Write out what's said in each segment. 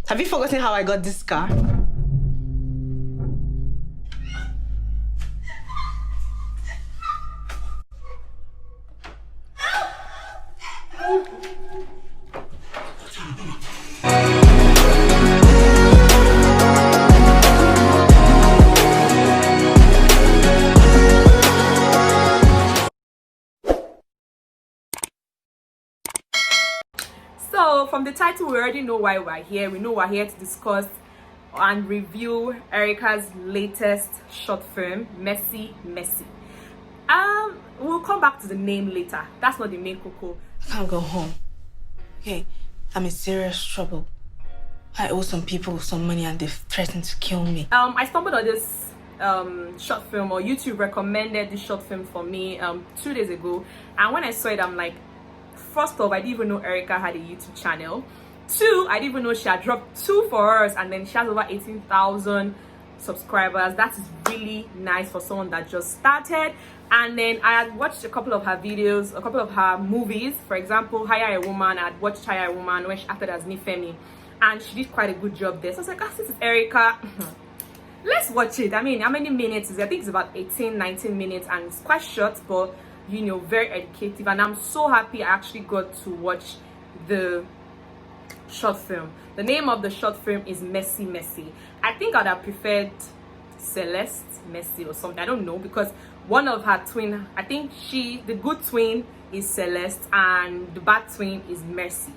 Have you forgotten how I got this car? So from the title, we already know why we're here. We know we're here to discuss and review Erica's latest short film, Messy. We'll come back to the name later. That's not the main cocoa. I can't go home. Okay, I'm in serious trouble. I owe some people some money and they've threatened to kill me. I stumbled on this short film, or YouTube recommended this short film for me 2 days ago, and when I saw it, I'm like, first off, I didn't even know Erica had a YouTube channel. Two, I didn't even know she had dropped 2 for us, and then she has over 18,000 subscribers. That is really nice for someone that just started. And then I had watched a couple of her videos, a couple of her movies. For example, Hire a Woman. I had watched Hire a Woman when she acted as Nifemi, and she did quite a good job there. So I was like, this is Erica. Let's watch it. I mean, how many minutes is it? I think it's about 18-19 minutes, and it's quite short, but you know, very educative. And I'm so happy I actually got to watch the short film. The name of the short film is Messy. I think I'd have preferred Celeste Messy or something. I don't know, because one of her twin, I think the good twin is Celeste and the bad twin is Mercy.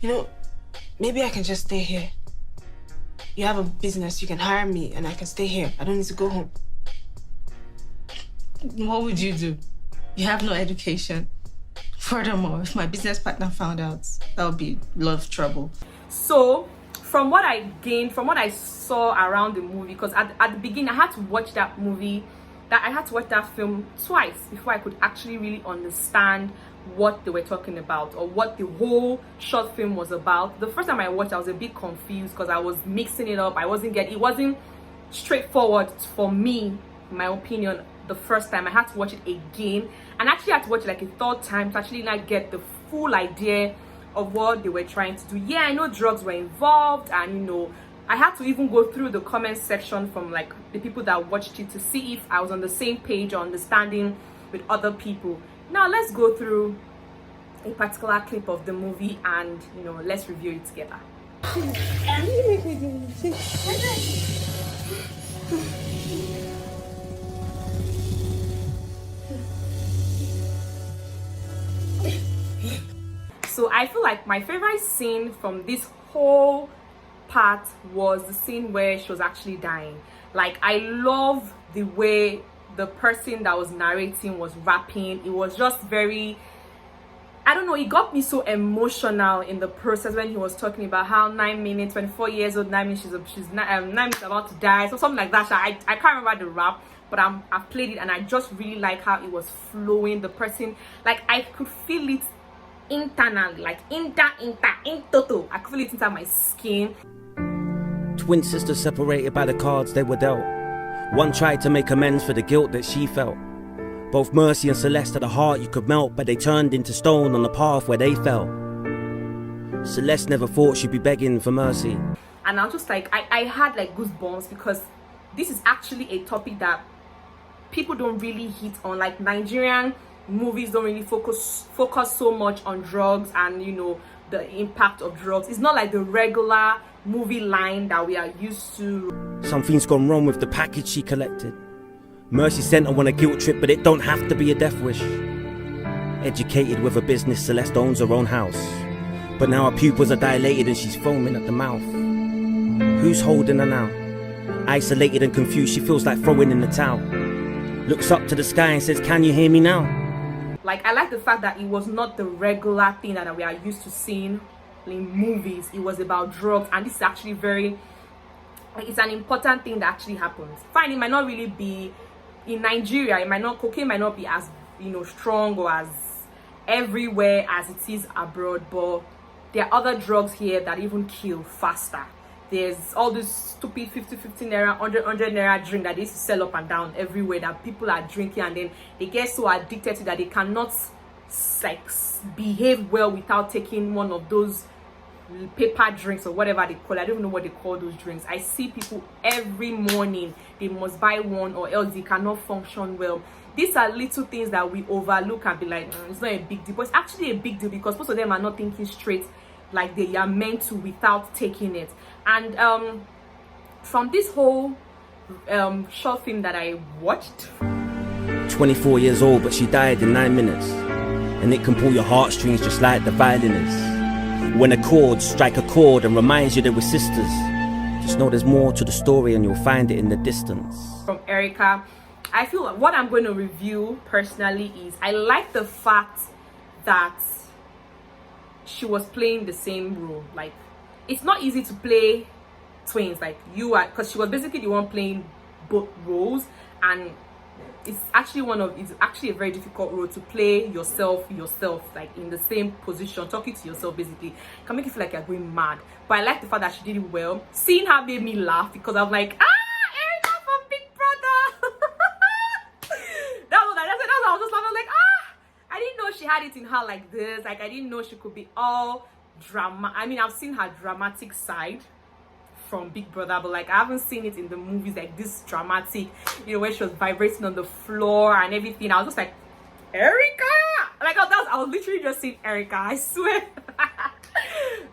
You know, maybe I can just stay here. You have a business, you can hire me and I can stay here. I don't need to go home. What would you do? You have no education. Furthermore, if my business partner found out, that would be a lot of trouble. So from what I gained, from what I saw around the movie, because at the beginning I had to watch that film twice before I could actually really understand what they were talking about, or what the whole short film was about. The first time I watched, I was a bit confused because I was mixing it up. It wasn't straightforward for me, in my opinion. The first time I had to watch it again, and actually had to watch it like a third time to actually like get the full idea of what they were trying to do. Yeah, I know drugs were involved, and you know, I had to even go through the comment section from like the people that watched it to see if I was on the same page or understanding with other people. Now let's go through a particular clip of the movie and you know, let's review it together. So I feel like my favorite scene from this whole part was the scene where she was actually dying. Like, I love the way the person that was narrating was rapping. It was just very, I don't know, it got me so emotional in the process when he was talking about how 9 minutes, 24 years old, 9 minutes, she's 9 minutes about to die, so something like that. I can't remember the rap, but I've played it and I just really like how it was flowing. The person, like, I could feel it internally, like in toto. I could feel it inside my skin. Twin sisters separated by the cards they were dealt. One tried to make amends for the guilt that she felt. Both Mercy and Celeste had a heart you could melt, but they turned into stone on the path where they fell. Celeste never thought she'd be begging for mercy. And I was just like, I had like goosebumps, because this is actually a topic that people don't really hit on. Like, Nigerian movies don't really focus so much on drugs and, you know, the impact of drugs. It's not like the regular movie line that we are used to. Something's gone wrong with the package she collected. Mercy sent her on a guilt trip, but it don't have to be a death wish. Educated with a business, Celeste owns her own house. But now her pupils are dilated and she's foaming at the mouth. Who's holding her now? Isolated and confused, she feels like throwing in the towel. Looks up to the sky and says, "Can you hear me now?" Like, I like the fact that it was not the regular thing that we are used to seeing in movies. It was about drugs, and this is actually very, like, it's an important thing that actually happens. Fine, it might not really be in Nigeria, cocaine might not be as, you know, strong or as everywhere as it is abroad, but there are other drugs here that even kill faster. There's all this stupid 50 naira, 100 naira drink that they used to sell up and down everywhere that people are drinking, and then they get so addicted to that they cannot, like, behave well without taking one of those paper drinks or whatever they call it. I don't even know what they call those drinks. I see people every morning, they must buy one or else they cannot function well. These are little things that we overlook and be like, it's not a big deal, but it's actually a big deal because most of them are not thinking straight like they are meant to without taking it. And from this whole short film that I watched, 24 years old, but she died in 9 minutes. And it can pull your heartstrings just like the violinist. When a chord strike a chord and reminds you that we're sisters, just know there's more to the story and you'll find it in the distance. From Erica, I feel like what I'm going to review personally is I like the fact that she was playing the same role. Like, it's not easy to play twins like you are, because she was basically the one playing both roles, and it's actually a very difficult role to play yourself like in the same position, talking to yourself basically. It can make you feel like you're going mad. But I like the fact that she did it well. Seeing her made me laugh because I was like, Erica from Big Brother. That's what I was just laughing. I was like, I didn't know she had it in her like this. Like, I didn't know she could be all drama. I mean, I've seen her dramatic side from Big Brother, but like I haven't seen it in the movies like this dramatic, you know, where she was vibrating on the floor and everything. I was just like, Erica, like I was literally just saying Erica, I swear.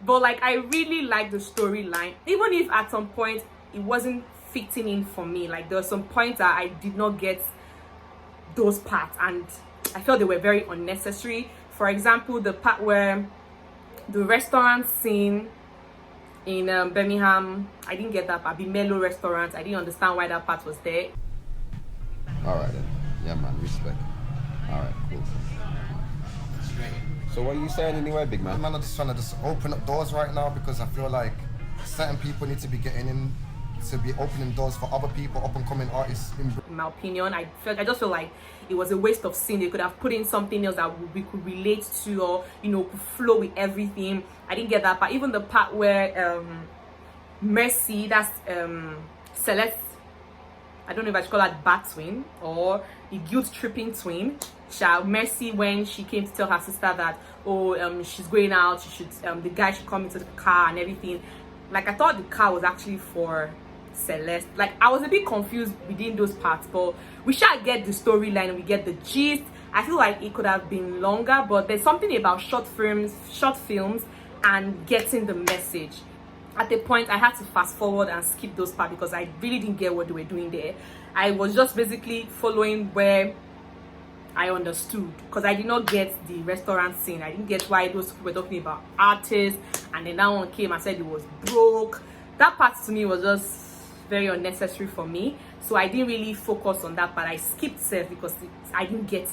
But like I really like the storyline, even if at some point it wasn't fitting in for me. Like there were some points that I did not get those parts and I felt they were very unnecessary. For example, the part where the restaurant scene in Birmingham, I didn't get that part. Bimelo restaurant, I didn't understand why that part was there. All right then. Yeah, man. Respect. All right, cool. So what are you saying anyway, big man? Man, I'm just trying to open up doors right now because I feel like certain people need to be getting in, to be opening doors for other people, up and coming artists. In my opinion, I just feel like it was a waste of scene. They could have put in something else that we could relate to, or you know, could flow with everything. I didn't get that part. Even the part where Mercy, that's Celeste, I don't know if I should call that bad twin or the guilt tripping twin. Mercy, when she came to tell her sister that she's going out, she should the guy should come into the car and everything. Like I thought the car was actually for Celeste. Like I was a bit confused within those parts, but we shall get the storyline and we get the gist. I feel like it could have been longer, but there's something about short films and getting the message. At the point I had to fast forward and skip those parts because I really didn't get what they were doing there. I was just basically following where I understood, because I did not get the restaurant scene. I didn't get why those people were talking about artists, and then that one came and said it was broke. That part to me was just very unnecessary for me, so I didn't really focus on that part. I skipped it because I didn't get it.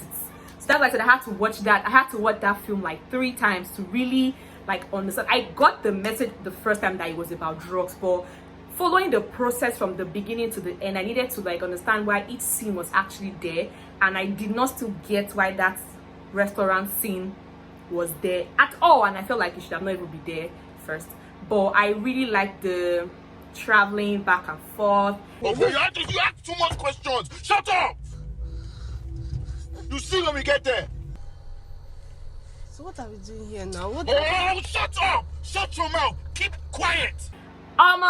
So that's why I said I had to watch that. I had to watch that film like 3 times to really like understand. I got the message the first time that it was about drugs, but following the process from the beginning to the end, I needed to like understand why each scene was actually there, and I did not still get why that restaurant scene was there at all, and I felt like it should have not even been there first. But I really like the traveling back and forth. Okay, you ask too much questions. Shut up! You see when we get there. So what are we doing here now? What? Oh, shut up! Shut your mouth. Keep quiet.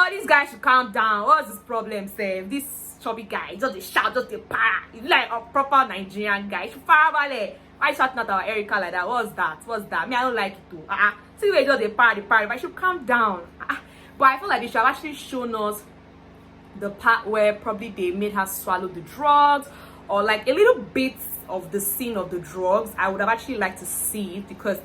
This guy should calm down. What's his problem, Sam? This chubby guy, just a shout, just a para. He's like a proper Nigerian guy. He should fire ballet. Why shouting at our Erica like that? What's that? Me, I don't like it too. See where just the para, but I should calm down. But I feel like they should have actually shown us the part where probably they made her swallow the drugs, or like a little bit of the scene of the drugs. I would have actually liked to see it, because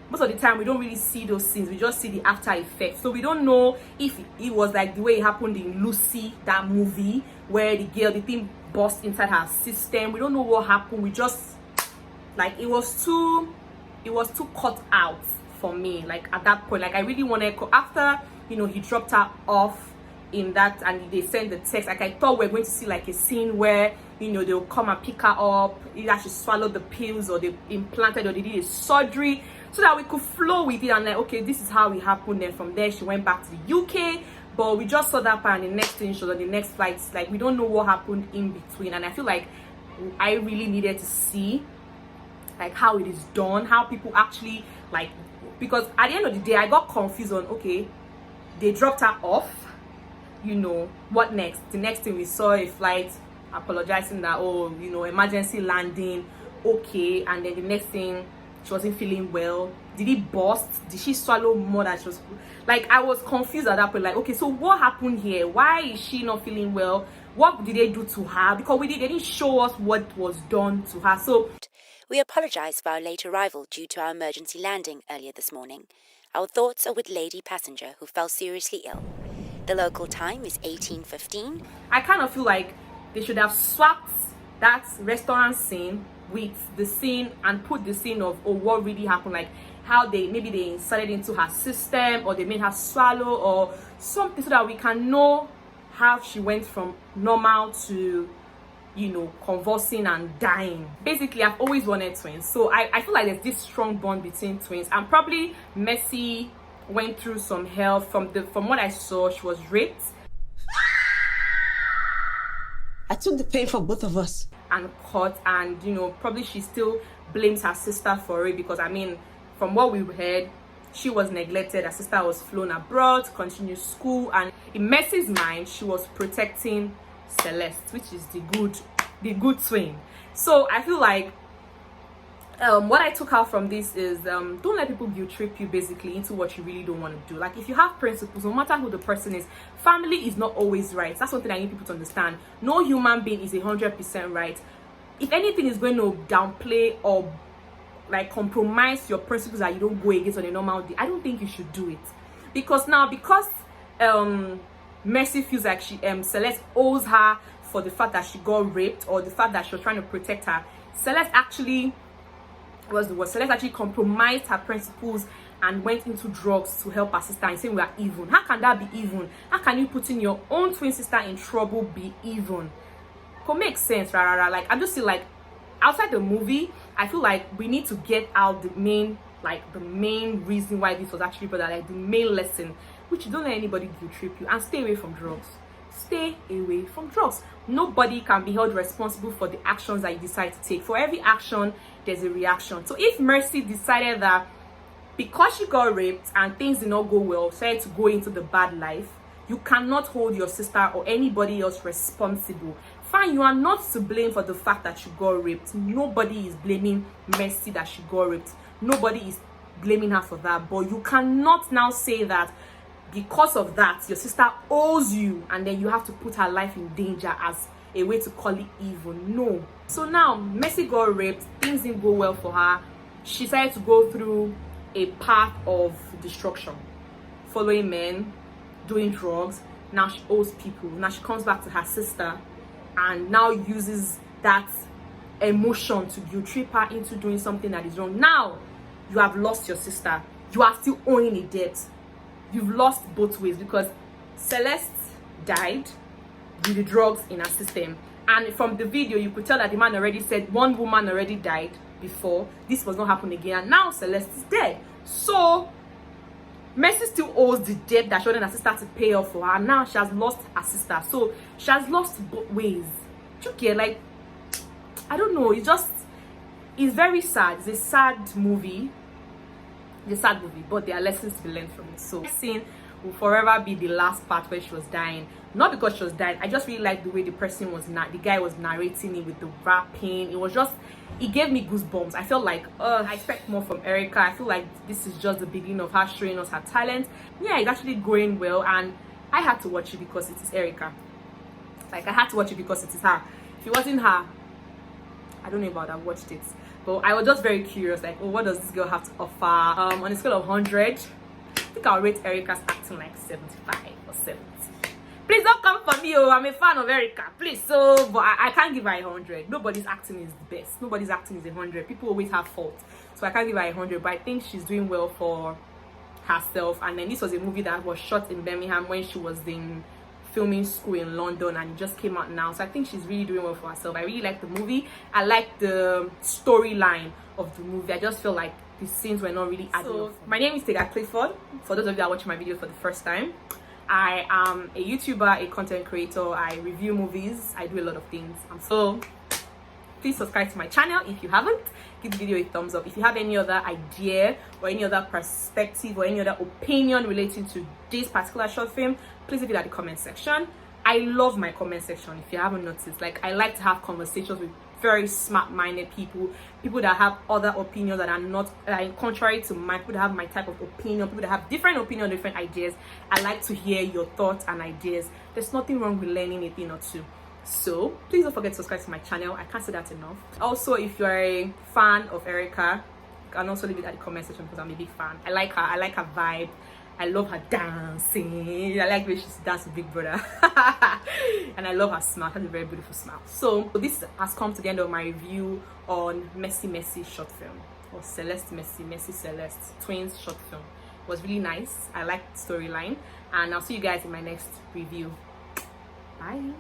most of the time we don't really see those scenes. We just see the after effects, so we don't know if it was like the way it happened in Lucy, that movie where the thing burst inside her system. We don't know what happened. We just like it was too cut out for me. Like at that point, like I really wanted, after he dropped her off in that and they sent the text, like I thought we were going to see like a scene where they'll come and pick her up, either she swallowed the pills or they implanted or they did a surgery, so that we could flow with it and like, okay, this is how it happened. Then from there she went back to the UK, but we just saw that part, and the next thing she was on the next flights. Like we don't know what happened in between, and I feel like I really needed to see like how it is done, how people actually like because at the end of the day I got confused on, okay, they dropped her off, you know, what next? The next thing we saw a flight apologizing that, oh, you know, emergency landing, okay, and then the next thing she wasn't feeling well. Did it burst? Did she swallow more than she was? Like, I was confused at that point. Like, okay, so what happened here? Why is she not feeling well? What did they do to her? Because they didn't show us what was done to her. So we apologise for our late arrival due to our emergency landing earlier this morning. Our thoughts are with lady passenger who fell seriously ill. The local time is 18:15. I kind of feel like they should have swapped that restaurant scene with the scene and put the scene of, oh, what really happened, like how they inserted into her system, or they made her swallow or something, so that we can know how she went from normal to, you know, convulsing and dying. Basically, I've always wanted twins, so I feel like there's this strong bond between twins. And probably Mercy went through some hell. From what I saw, she was raped. I took the pain for both of us. And caught, and you know, probably she still blames her sister for it, because I mean, from what we've heard, she was neglected. Her sister was flown abroad to continue school, and in Mercy's mind, she was protecting Celeste, which is the good twin. So I feel like what I took out from this is, don't let people guilt trip you basically into what you really don't want to do. Like, if you have principles, no matter who the person is, family is not always right. That's something I need people to understand. No human being is 100% right. If anything is going to downplay or like compromise your principles that you don't go against on a normal day, I don't think you should do it. Because Mercy feels like Celeste owes her for the fact that she got raped, or the fact that she was trying to protect her. Celeste actually compromised her principles and went into drugs to help her sister, and saying we are even. How can that be even? How can you putting your own twin sister in trouble be even? Could make sense, right? Like, I'm just saying, like, outside the movie, I feel like we need to get out the main reason why this was actually better, like the main lesson, which you don't let anybody guilt trip you, and stay away from drugs. Stay away from drugs. Nobody can be held responsible for the actions that you decide to take. For every action, there's a reaction. So if Mercy decided that because she got raped and things did not go well, decided to go into the bad life, you cannot hold your sister or anybody else responsible. Fine, you are not to blame for the fact that she got raped. Nobody is blaming Mercy that she got raped. Nobody is blaming her for that. But you cannot now say that because of that, your sister owes you, and then you have to put her life in danger as a way to call it even. No. So now, Mercy got raped. Things didn't go well for her. She decided to go through a path of destruction, following men, doing drugs. Now she owes people. Now she comes back to her sister and now uses that emotion to guilt trip her into doing something that is wrong. Now you have lost your sister. You are still owing a debt. You've lost both ways, because Celeste died with the drugs in her system, and from the video you could tell that the man already said one woman already died before. This was not happening again, and now Celeste is dead. So Mercy still owes the debt that she wanted her sister to pay off for her. Now she has lost her sister, so she has lost both ways. Do you get? Like, I don't know, it's very sad. It's a sad movie. It's a sad movie, but there are lessons to be learned from it. So this scene will forever be the last part where she was dying. Not because she was dying, I just really like the way the guy was narrating it with the rapping. It gave me goosebumps. I felt like, I expect more from Erica. I feel like this is just the beginning of her showing us her talent. Yeah, it's actually going well, and I had to watch it because it is Erica. Like, I had to watch it because it is her. If it wasn't her, I don't know about I've watched it. But I was just very curious, like, oh, what does this girl have to offer? On a scale of 100, I think I'll rate Erica's acting like 75 or 70. Please don't come for me, oh, I'm a fan of Erica, please. So, but I can't give her 100. Nobody's acting is the best. Nobody's acting is 100. People always have fault. So I can't give her 100, but I think she's doing well for herself. And then this was a movie that was shot in Birmingham when she was in filming school in London, and it just came out now. So I think she's really doing well for herself. I really like the movie. I like the storyline of the movie. I just feel like the scenes were not really adding up. My name is Tega Clifford. For those of you that are watching my video for the first time, I am a YouTuber, a content creator. I review movies. I do a lot of things. So please subscribe to my channel if you haven't. give the video a thumbs up. If you have any other idea or any other perspective or any other opinion relating to this particular short film, please leave it at the comment section. I love my comment section. If you haven't noticed, like, I like to have conversations with very smart-minded people that have other opinions that are not contrary to mine, people that have my type of opinion, people that have different opinions, different ideas. I like to hear your thoughts and ideas. There's nothing wrong with learning a thing or two. So please don't forget to subscribe to my channel. I can't say that enough. Also, if you're a fan of Erica, you can also leave it at the comment section because I'm a big fan. I like her vibe. I love her dancing. I like the way she's dancing with Big Brother. And I love her smile. She has a very beautiful smile. So this has come to the end of my review on Messy Messy short film, or Celeste Messy Celeste twins short film. It was really nice. I liked the storyline, and I'll see you guys in my next review. Bye.